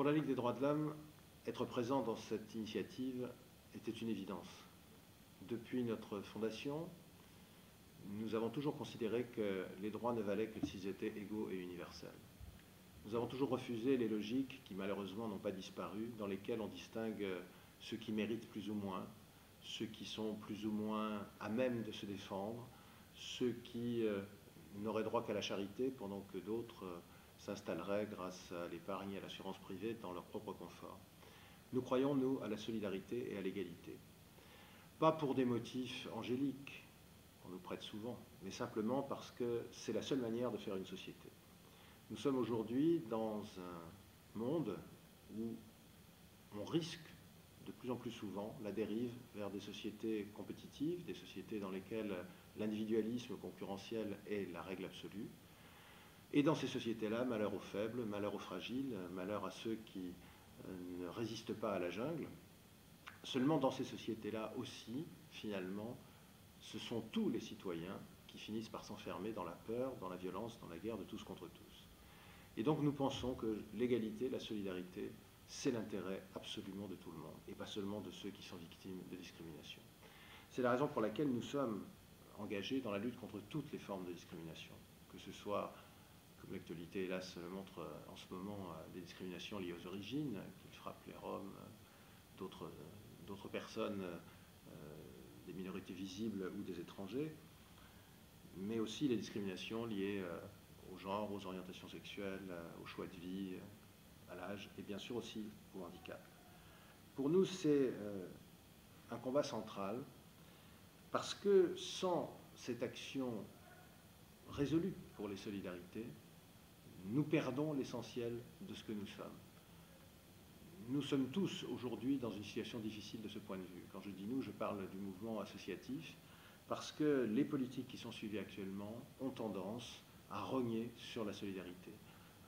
Pour la Ligue des droits de l'homme, être présent dans cette initiative était une évidence. Depuis notre fondation, nous avons toujours considéré que les droits ne valaient que s'ils étaient égaux et universels. Nous avons toujours refusé les logiques qui malheureusement n'ont pas disparu, dans lesquelles on distingue ceux qui méritent plus ou moins, ceux qui sont plus ou moins à même de se défendre, ceux qui n'auraient droit qu'à la charité, pendant que d'autres s'installeraient grâce à l'épargne et à l'assurance privée dans leur propre confort. Nous croyons, nous, à la solidarité et à l'égalité. Pas pour des motifs angéliques, qu'on nous prête souvent, mais simplement parce que c'est la seule manière de faire une société. Nous sommes aujourd'hui dans un monde où on risque de plus en plus souvent la dérive vers des sociétés compétitives, des sociétés dans lesquelles l'individualisme concurrentiel est la règle absolue. Et dans ces sociétés-là, malheur aux faibles, malheur aux fragiles, malheur à ceux qui ne résistent pas à la jungle. Seulement dans ces sociétés-là aussi, finalement, ce sont tous les citoyens qui finissent par s'enfermer dans la peur, dans la violence, dans la guerre de tous contre tous. Et donc nous pensons que l'égalité, la solidarité, c'est l'intérêt absolument de tout le monde, et pas seulement de ceux qui sont victimes de discrimination. C'est la raison pour laquelle nous sommes engagés dans la lutte contre toutes les formes de discrimination, que ce soit, comme l'actualité hélas le montre en ce moment, des discriminations liées aux origines, qui frappent les Roms, d'autres personnes, des minorités visibles ou des étrangers, mais aussi les discriminations liées au genre, aux orientations sexuelles, au choix de vie, à l'âge, et bien sûr aussi au handicap. Pour nous, c'est un combat central, parce que sans cette action résolue pour les solidarités, nous perdons l'essentiel de ce que nous sommes. Nous sommes tous aujourd'hui dans une situation difficile de ce point de vue. Quand je dis nous, je parle du mouvement associatif, parce que les politiques qui sont suivies actuellement ont tendance à rogner sur la solidarité,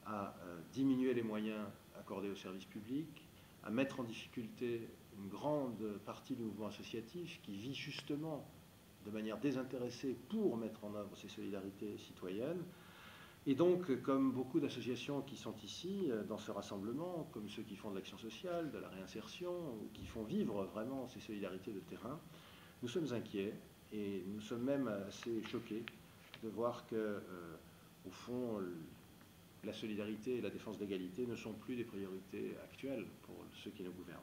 à diminuer les moyens accordés aux services publics, à mettre en difficulté une grande partie du mouvement associatif qui vit justement de manière désintéressée pour mettre en œuvre ces solidarités citoyennes. Et donc, comme beaucoup d'associations qui sont ici, dans ce rassemblement, comme ceux qui font de l'action sociale, de la réinsertion, ou qui font vivre vraiment ces solidarités de terrain, nous sommes inquiets et nous sommes même assez choqués de voir que, au fond, la solidarité et la défense de l'égalité ne sont plus des priorités actuelles pour ceux qui nous gouvernent.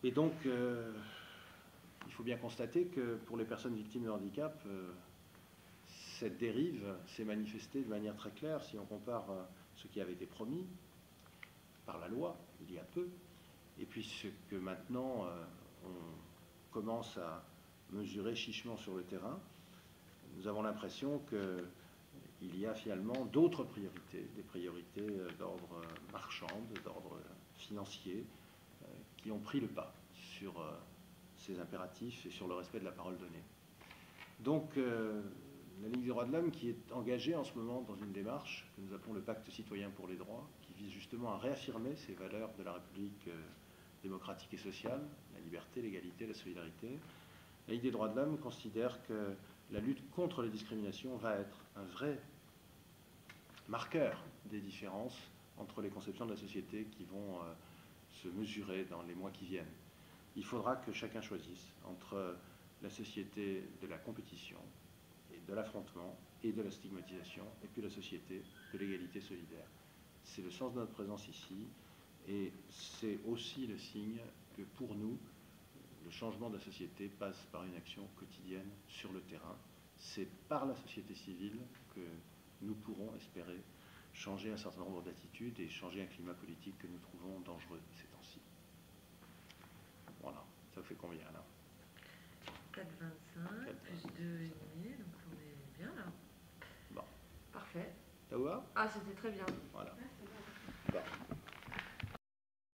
Et donc, il faut bien constater que pour les personnes victimes de handicap, cette dérive s'est manifestée de manière très claire si on compare ce qui avait été promis par la loi il y a peu, et puis ce que maintenant on commence à mesurer chichement sur le terrain. Nous avons l'impression qu'il y a finalement d'autres priorités, des priorités d'ordre marchand, d'ordre financier, qui ont pris le pas sur ces impératifs et sur le respect de la parole donnée. Donc, la Ligue des droits de l'homme, qui est engagée en ce moment dans une démarche que nous appelons le Pacte citoyen pour les droits, qui vise justement à réaffirmer ces valeurs de la République démocratique et sociale, la liberté, l'égalité, la solidarité. La Ligue des droits de l'homme considère que la lutte contre les discriminations va être un vrai marqueur des différences entre les conceptions de la société qui vont se mesurer dans les mois qui viennent. Il faudra que chacun choisisse entre la société de la compétition et de l'affrontement et de la stigmatisation, et puis la société de l'égalité solidaire. C'est le sens de notre présence ici, et c'est aussi le signe que pour nous, le changement de la société passe par une action quotidienne sur le terrain. C'est par la société civile que nous pourrons espérer changer un certain nombre d'attitudes et changer un climat politique que nous trouvons dangereux ces temps-ci. Voilà, ça fait combien là? 4,25 plus 2,5, donc on est bien là. Bon. Parfait. Ça vous va? Ah, c'était très bien. Voilà. Ouais, c'est bien. Bon.